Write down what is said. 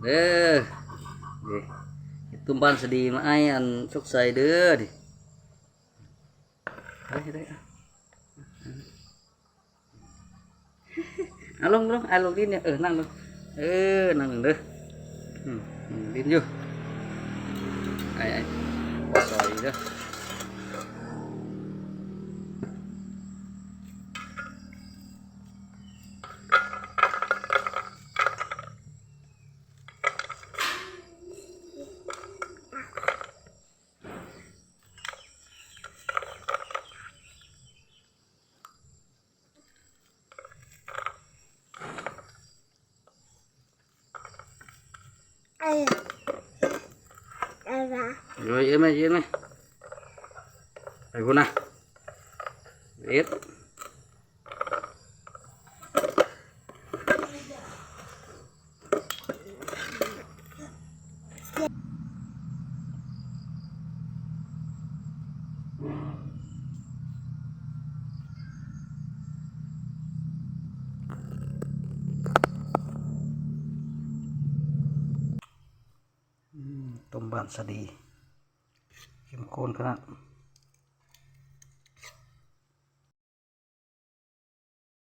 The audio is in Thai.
เด้อตุ้มบ้านสดีมาไออันชกใส่เด้อดิได้เอาลงไอลงดินเนี่ยนั่งลงนั่งลงเด้อดินอยู่ไอซอยเด้อrồi yên mày phải cô nào biếtต้มบ้านสดีเข้มข้นขนาด